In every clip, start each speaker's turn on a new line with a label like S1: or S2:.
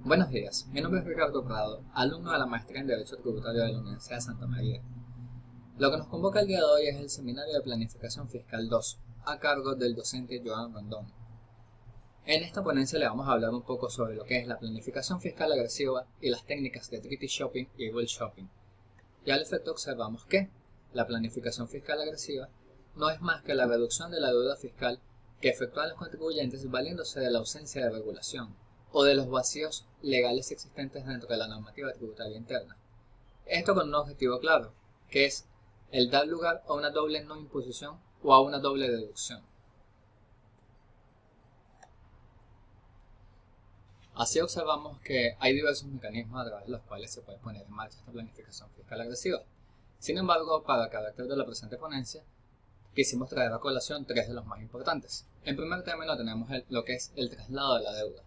S1: Buenos días, mi nombre es Ricardo Prado, alumno de la maestría en Derecho Tributario de la Universidad de Santa María. Lo que nos convoca el día de hoy es el Seminario de Planificación Fiscal 2, a cargo del docente Joan Rondón. En esta ponencia le vamos a hablar un poco sobre lo que es la planificación fiscal agresiva y las técnicas de Treaty Shopping y Rule Shopping. Y al efecto observamos que la planificación fiscal agresiva no es más que la reducción de la deuda fiscal que efectúan los contribuyentes valiéndose de la ausencia de regulación o de los vacíos legales existentes dentro de la normativa tributaria interna. Esto con un objetivo claro, que es el dar lugar a una doble no imposición o a una doble deducción. Así observamos que hay diversos mecanismos a través de los cuales se puede poner en marcha esta planificación fiscal agresiva. Sin embargo, para el carácter de la presente ponencia, quisimos traer a colación tres de los más importantes. En primer término tenemos lo que es el traslado de la deuda.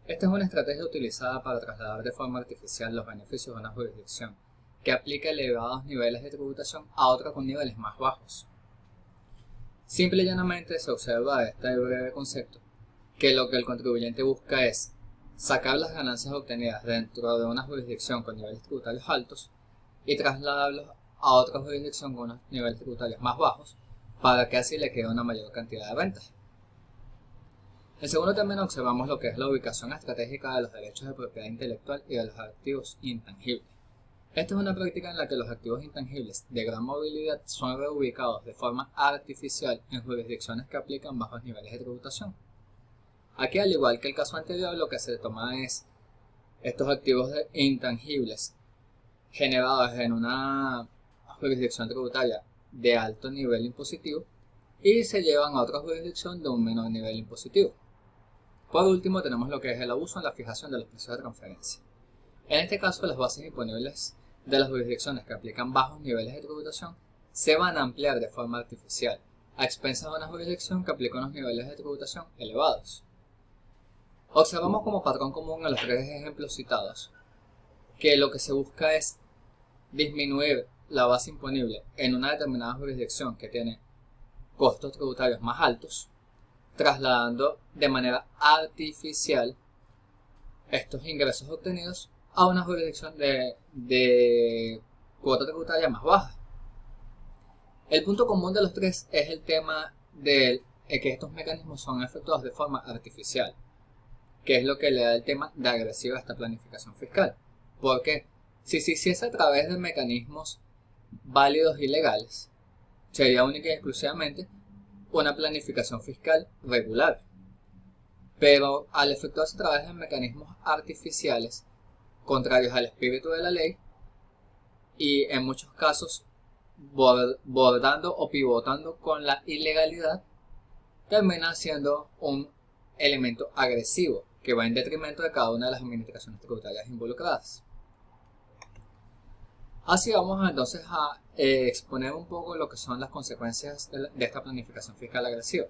S1: Esta es una estrategia utilizada para trasladar de forma artificial los beneficios de una jurisdicción que aplica elevados niveles de tributación a otra con niveles más bajos. Simple y llanamente se observa de este breve concepto que lo que el contribuyente busca es sacar las ganancias obtenidas dentro de una jurisdicción con niveles tributarios altos y trasladarlos a otra jurisdicción con unos niveles tributarios más bajos para que así le quede una mayor cantidad de rentas. En segundo término observamos lo que es la ubicación estratégica de los derechos de propiedad intelectual y de los activos intangibles. Esta es una práctica en la que los activos intangibles de gran movilidad son reubicados de forma artificial en jurisdicciones que aplican bajos niveles de tributación. Aquí, al igual que el caso anterior, lo que se toma es estos activos intangibles generados en una jurisdicción tributaria de alto nivel impositivo y se llevan a otra jurisdicción de un menor nivel impositivo. Por último, tenemos lo que es el abuso en la fijación de los precios de transferencia. En este caso, las bases imponibles de las jurisdicciones que aplican bajos niveles de tributación se van a ampliar de forma artificial, a expensas de una jurisdicción que aplica unos niveles de tributación elevados. Observamos como patrón común en los tres ejemplos citados que lo que se busca es disminuir la base imponible en una determinada jurisdicción que tiene costos tributarios más altos, trasladando de manera artificial estos ingresos obtenidos a una jurisdicción de cuota tributaria más baja. El punto común de los tres es el tema de que estos mecanismos son efectuados de forma artificial, que es lo que le da el tema de agresiva a esta planificación fiscal. Porque si se hiciese a través de mecanismos válidos y legales, sería única y exclusivamente una planificación fiscal regular. Pero al efectuarse a través de mecanismos artificiales, contrarios al espíritu de la ley, y en muchos casos bordando o pivotando con la ilegalidad, termina siendo un elemento agresivo que va en detrimento de cada una de las administraciones tributarias involucradas. Así vamos entonces a exponer un poco lo que son las consecuencias de esta planificación fiscal agresiva.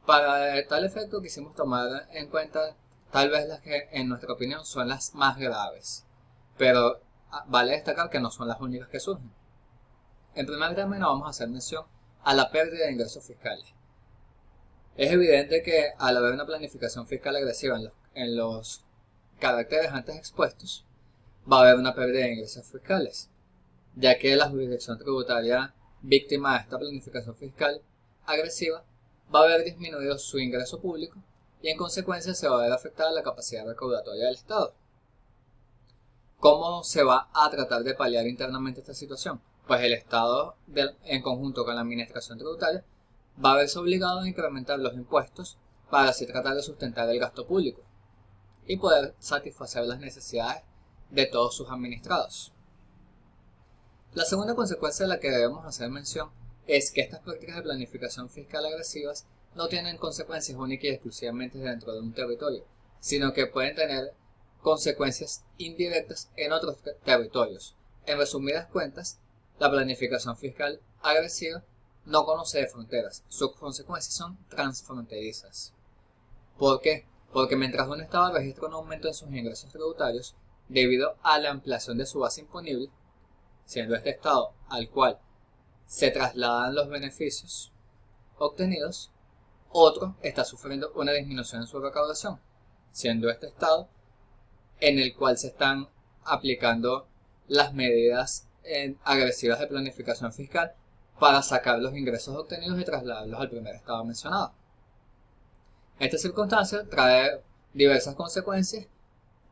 S1: Para tal efecto quisimos tomar en cuenta tal vez las que en nuestra opinión son las más graves, pero vale destacar que no son las únicas que surgen. En primer término vamos a hacer mención a la pérdida de ingresos fiscales. Es evidente que al haber una planificación fiscal agresiva en los caracteres antes expuestos, va a haber una pérdida de ingresos fiscales, ya que la jurisdicción tributaria víctima de esta planificación fiscal agresiva va a haber disminuido su ingreso público y en consecuencia se va a ver afectada la capacidad recaudatoria del Estado. ¿Cómo se va a tratar de paliar internamente esta situación? Pues el Estado, en conjunto con la administración tributaria, va a verse obligado a incrementar los impuestos para así tratar de sustentar el gasto público y poder satisfacer las necesidades de todos sus administrados. La segunda consecuencia de la que debemos hacer mención es que estas prácticas de planificación fiscal agresivas no tienen consecuencias únicas y exclusivamente dentro de un territorio, sino que pueden tener consecuencias indirectas en otros territorios. En resumidas cuentas, la planificación fiscal agresiva no conoce de fronteras, sus consecuencias son transfronterizas. ¿Por qué? Porque mientras un Estado registra un aumento en sus ingresos tributarios debido a la ampliación de su base imponible, siendo este Estado al cual se trasladan los beneficios obtenidos, otro está sufriendo una disminución en su recaudación, siendo este estado en el cual se están aplicando las medidas agresivas de planificación fiscal para sacar los ingresos obtenidos y trasladarlos al primer estado mencionado. Esta circunstancia trae diversas consecuencias,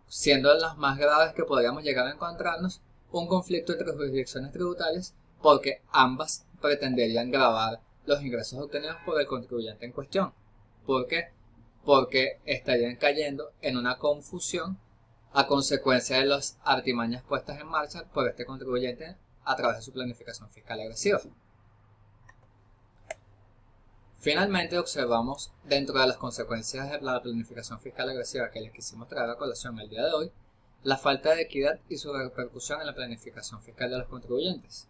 S1: siendo las más graves que podríamos llegar a encontrarnos un conflicto entre jurisdicciones tributarias, porque ambas pretenderían gravar los ingresos obtenidos por el contribuyente en cuestión. ¿Por qué? Porque estarían cayendo en una confusión a consecuencia de las artimañas puestas en marcha por este contribuyente a través de su planificación fiscal agresiva. Finalmente, observamos dentro de las consecuencias de la planificación fiscal agresiva que les quisimos traer a colación el día de hoy, la falta de equidad y su repercusión en la planificación fiscal de los contribuyentes.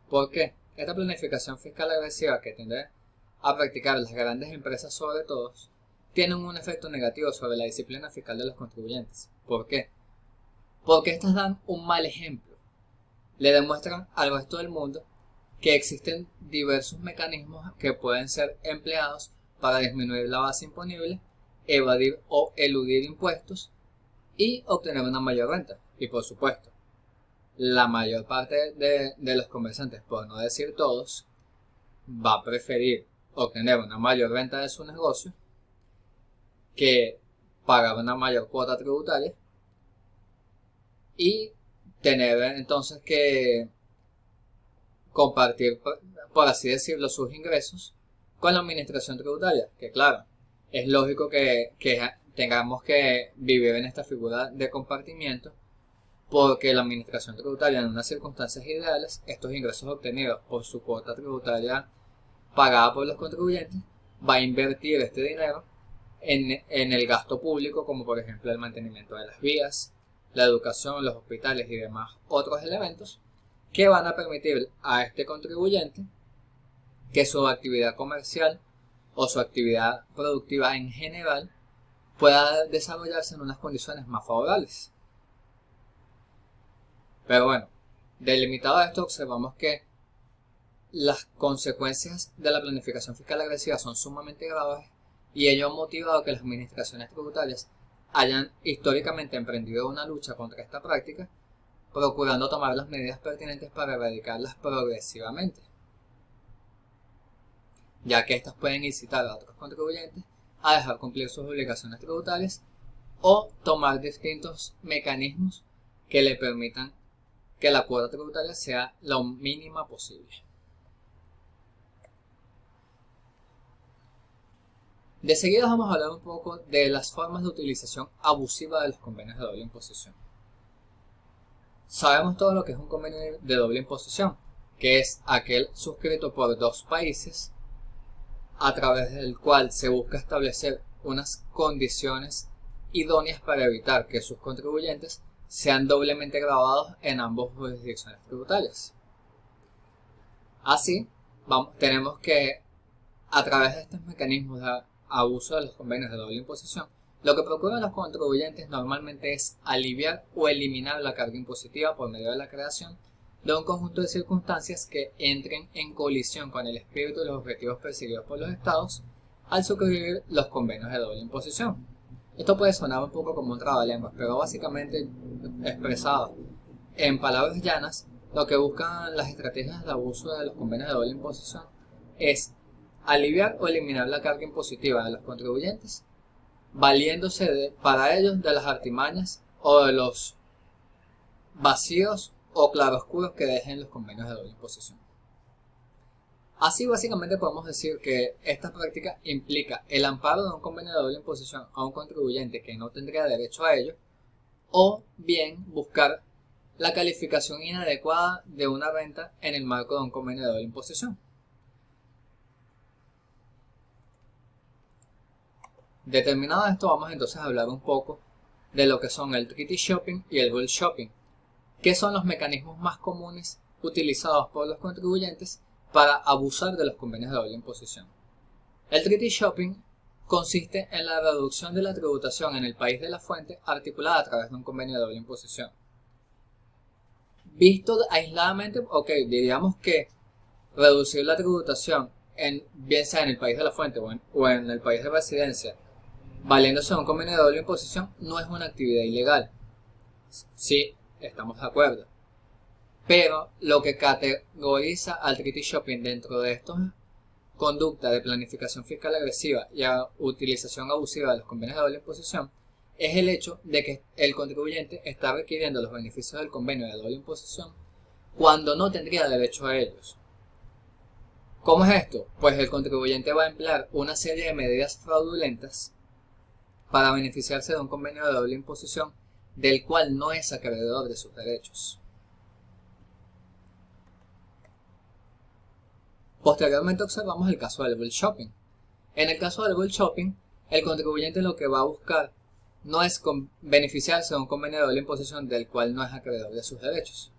S1: ¿Por qué? Esta planificación fiscal agresiva que tiende a practicar las grandes empresas sobre todos, tienen un efecto negativo sobre la disciplina fiscal de los contribuyentes. ¿Por qué? Porque estas dan un mal ejemplo. Le demuestran al resto del mundo que existen diversos mecanismos que pueden ser empleados para disminuir la base imponible, evadir o eludir impuestos y obtener una mayor renta. Y por supuesto, la mayor parte de los comerciantes, por no decir todos, va a preferir obtener una mayor renta de su negocio que pagar una mayor cuota tributaria y tener entonces que compartir, por así decirlo, sus ingresos con la administración tributaria, que claro, es lógico que tengamos que vivir en esta figura de compartimiento, porque la administración tributaria en unas circunstancias ideales, estos ingresos obtenidos por su cuota tributaria pagada por los contribuyentes, va a invertir este dinero en el gasto público, como por ejemplo el mantenimiento de las vías, la educación, los hospitales y demás otros elementos que van a permitir a este contribuyente que su actividad comercial o su actividad productiva en general pueda desarrollarse en unas condiciones más favorables. Pero bueno, delimitado a esto, observamos que las consecuencias de la planificación fiscal agresiva son sumamente graves y ello ha motivado que las administraciones tributarias hayan históricamente emprendido una lucha contra esta práctica, procurando tomar las medidas pertinentes para erradicarlas progresivamente, ya que estas pueden incitar a otros contribuyentes a dejar cumplir sus obligaciones tributarias o tomar distintos mecanismos que le permitan que la cuota tributaria sea lo mínima posible. De seguida vamos a hablar un poco de las formas de utilización abusiva de los convenios de doble imposición. Sabemos todo lo que es un convenio de doble imposición, que es aquel suscrito por dos países a través del cual se busca establecer unas condiciones idóneas para evitar que sus contribuyentes sean doblemente gravados en ambas jurisdicciones tributarias. Así, tenemos que, a través de estos mecanismos de abuso de los convenios de doble imposición, lo que procuran los contribuyentes normalmente es aliviar o eliminar la carga impositiva por medio de la creación de un conjunto de circunstancias que entren en colisión con el espíritu y los objetivos perseguidos por los estados al suscribir los convenios de doble imposición. Esto puede sonar un poco como un trabalenguas, pero básicamente expresado en palabras llanas, lo que buscan las estrategias de abuso de los convenios de doble imposición es aliviar o eliminar la carga impositiva de los contribuyentes, valiéndose para ellos de las artimañas o de los vacíos o claroscuros que dejen los convenios de doble imposición. Así básicamente podemos decir que esta práctica implica el amparo de un convenio de doble imposición a un contribuyente que no tendría derecho a ello, o bien buscar la calificación inadecuada de una renta en el marco de un convenio de doble imposición. Determinado esto, vamos entonces a hablar un poco de lo que son el treaty shopping y el rule shopping, que son los mecanismos más comunes utilizados por los contribuyentes para abusar de los convenios de doble imposición. El treaty shopping consiste en la reducción de la tributación en el país de la fuente articulada a través de un convenio de doble imposición. Visto aisladamente, diríamos que reducir la tributación bien sea en el país de la fuente o en el país de residencia valiéndose de un convenio de doble imposición, no es una actividad ilegal. Sí, estamos de acuerdo. Pero lo que categoriza al treaty shopping dentro de estos conducta de planificación fiscal agresiva y utilización abusiva de los convenios de doble imposición es el hecho de que el contribuyente está requiriendo los beneficios del convenio de doble imposición cuando no tendría derecho a ellos. ¿Cómo es esto? Pues el contribuyente va a emplear una serie de medidas fraudulentas para beneficiarse de un convenio de doble imposición del cual no es acreedor de sus derechos. Posteriormente observamos el caso del bull shopping. En el caso del bull shopping, el contribuyente lo que va a buscar no es beneficiarse de un convenio de doble imposición del cual no es acreedor de sus derechos,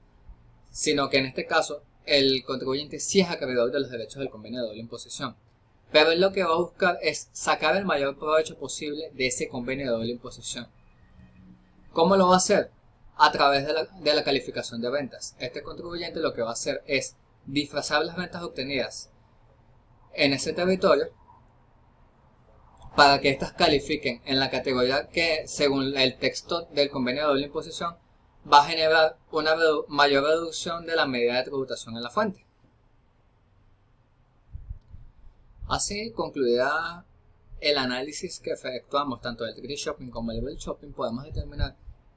S1: sino que en este caso el contribuyente sí es acreedor de los derechos del convenio de doble imposición, pero él lo que va a buscar es sacar el mayor provecho posible de ese convenio de doble imposición. ¿Cómo lo va a hacer? A través de la calificación de rentas. Este contribuyente lo que va a hacer es disfrazar las rentas obtenidas en ese territorio para que éstas califiquen en la categoría que, según el texto del convenio de doble imposición, va a generar una mayor reducción de la medida de tributación en la fuente. Así, concluida el análisis que efectuamos tanto del treaty shopping como el bull shopping, podemos determinar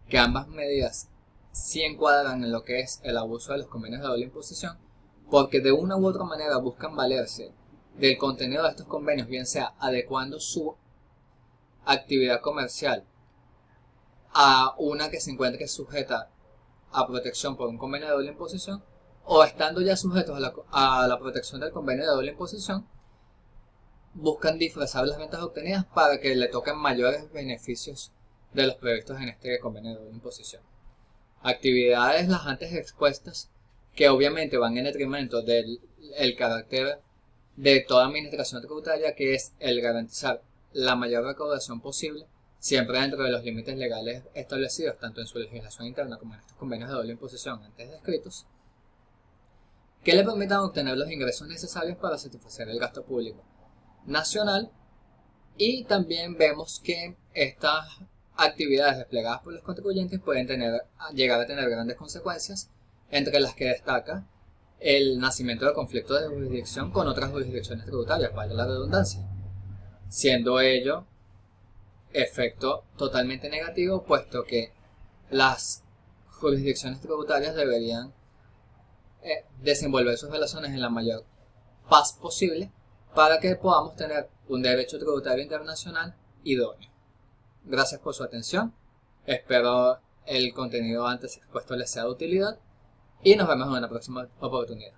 S1: que ambas medidas sí encuadran en lo que es el abuso de los convenios de doble imposición, porque de una u otra manera buscan valerse del contenido de estos convenios, bien sea adecuando su actividad comercial a una que se encuentre sujeta a protección por un convenio de doble imposición, o estando ya sujetos a la protección del convenio de doble imposición, buscan disfrazar las ventas obtenidas para que le toquen mayores beneficios de los previstos en este convenio de doble imposición. Actividades las antes expuestas que obviamente van en detrimento del carácter de toda administración tributaria, que es el garantizar la mayor recaudación posible, siempre dentro de los límites legales establecidos tanto en su legislación interna como en estos convenios de doble imposición antes descritos, que le permitan obtener los ingresos necesarios para satisfacer el gasto público nacional. Y también vemos que estas actividades desplegadas por los contribuyentes pueden llegar a tener grandes consecuencias, entre las que destaca el nacimiento de conflictos de jurisdicción con otras jurisdicciones tributarias, vaya la redundancia, siendo ello efecto totalmente negativo, puesto que las jurisdicciones tributarias deberían desenvolver sus relaciones en la mayor paz posible para que podamos tener un derecho tributario internacional idóneo. Gracias por su atención, espero el contenido antes expuesto les sea de utilidad y nos vemos en una próxima oportunidad.